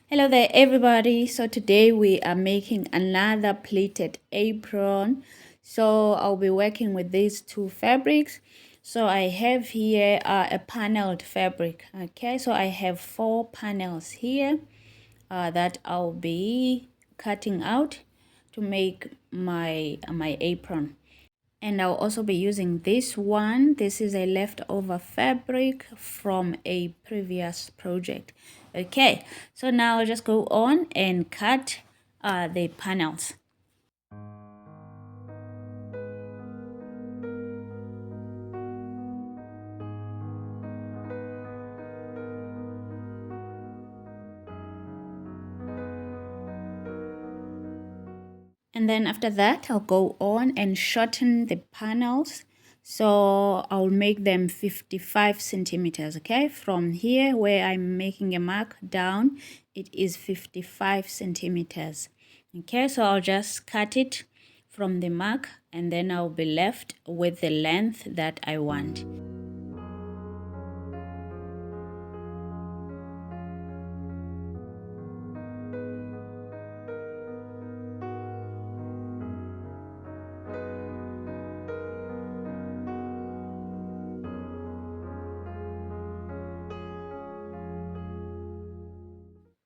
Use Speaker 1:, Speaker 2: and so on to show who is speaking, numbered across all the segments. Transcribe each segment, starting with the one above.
Speaker 1: Hello there everybody. So today we are making another pleated apron. So I'll be working with these two fabrics. So I have here a paneled fabric. Okay, so I have 4 panels here that I'll be cutting out to make my apron. And I'll also be using this one. This is a leftover fabric from a previous project. Okay, so now I'll just go on and cut the panels. And then after that, I'll go on and shorten the panels. So I'll make them 55 centimeters, okay? From here where I'm making a mark down, it is 55 centimeters. Okay, so I'll just cut it from the mark and then I'll be left with the length that I want.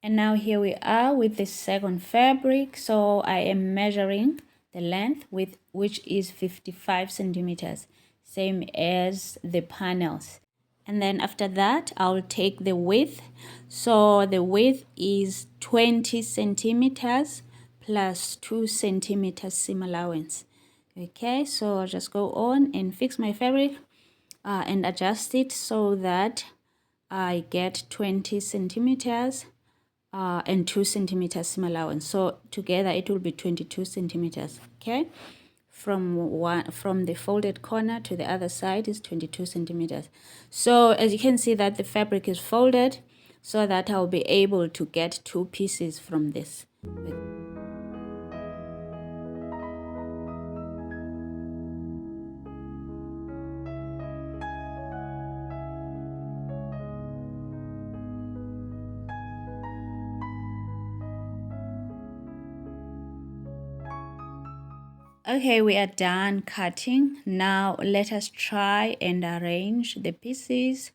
Speaker 1: And now here we are with the second fabric. So I am measuring the length with which is 55 centimeters, same as the panels. And then after that, I'll take the width. So the width is 20 centimeters plus 2 centimeters seam allowance. Okay, so I'll just go on and fix my fabric and adjust it so that I get 20 centimeters and 2 centimeters seam allowance. So together it will be 22 centimeters. Okay, from the folded corner to the other side is 22 centimeters. So as you can see that the fabric is folded so that I'll be able to get 2 pieces from this. Okay, we are done cutting. Now let us try and arrange the pieces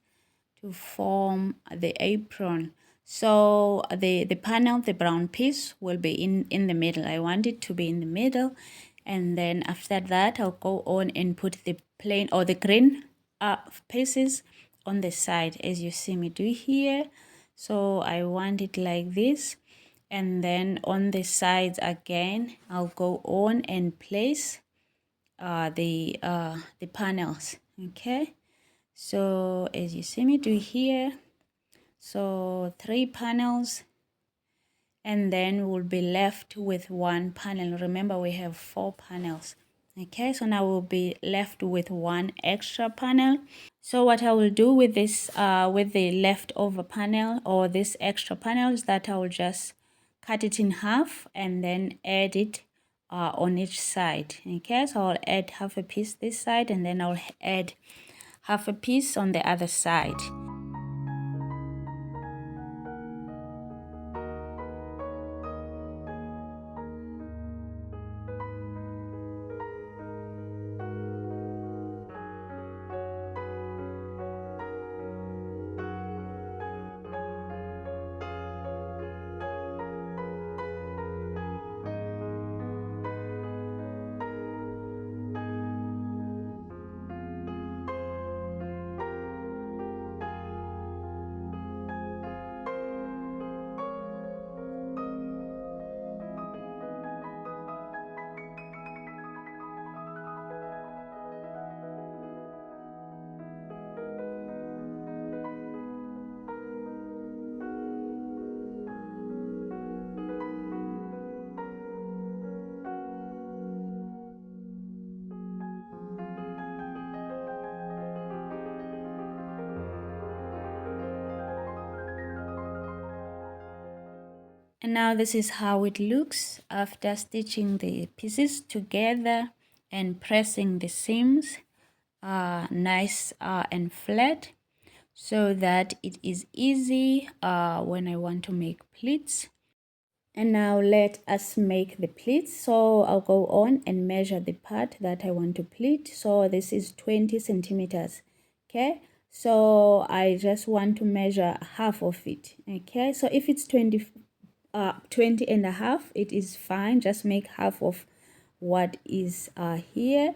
Speaker 1: to form the apron. So the panel, the brown piece, will be in the middle. I want it to be in the middle. And then after that, I'll go on and put the plain or the green pieces on the side, as you see me do here. So I want it like this. And then on the sides again, I'll go on and place the panels. Okay, so as you see me do here, so 3 panels, and then we'll be left with 1 panel. Remember, we have 4 panels. Okay, so now we'll be left with 1 extra panel. So what I will do with this with the leftover panel or this extra panel is that I will just cut it in half and then add it on each side. Okay, so I'll add half a piece this side and then I'll add half a piece on the other side. And now this is how it looks after stitching the pieces together and pressing the seams nice and flat. so that it is easy when I want to make pleats. And now let us make the pleats. So I'll go on and measure the part that I want to pleat. So this is 20 centimeters. Okay, so I just want to measure half of it. Okay, so if it's 20 and a half, it is fine. Just make half of what is here,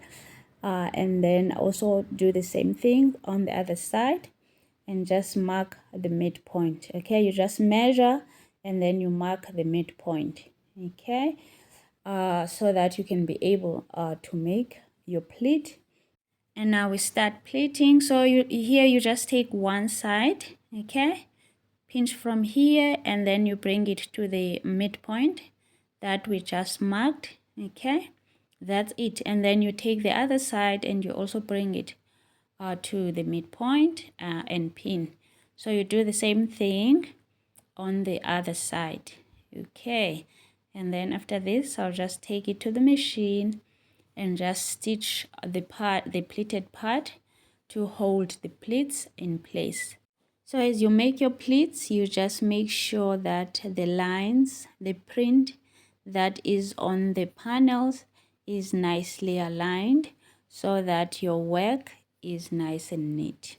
Speaker 1: and then also do the same thing on the other side and just mark the midpoint. Okay, you just measure and then you mark the midpoint. Okay, so that you can be able to make your pleat. And now we start pleating. So here you just take one side. Okay, pinch from here and then you bring it to the midpoint that we just marked. Okay, that's it. And then you take the other side and you also bring it to the midpoint and pin. So you do the same thing on the other side. Okay, and then after this I'll just take it to the machine and just stitch the pleated part to hold the pleats in place. So as you make your pleats, you just make sure that the lines, the print that is on the panels is nicely aligned so that your work is nice and neat.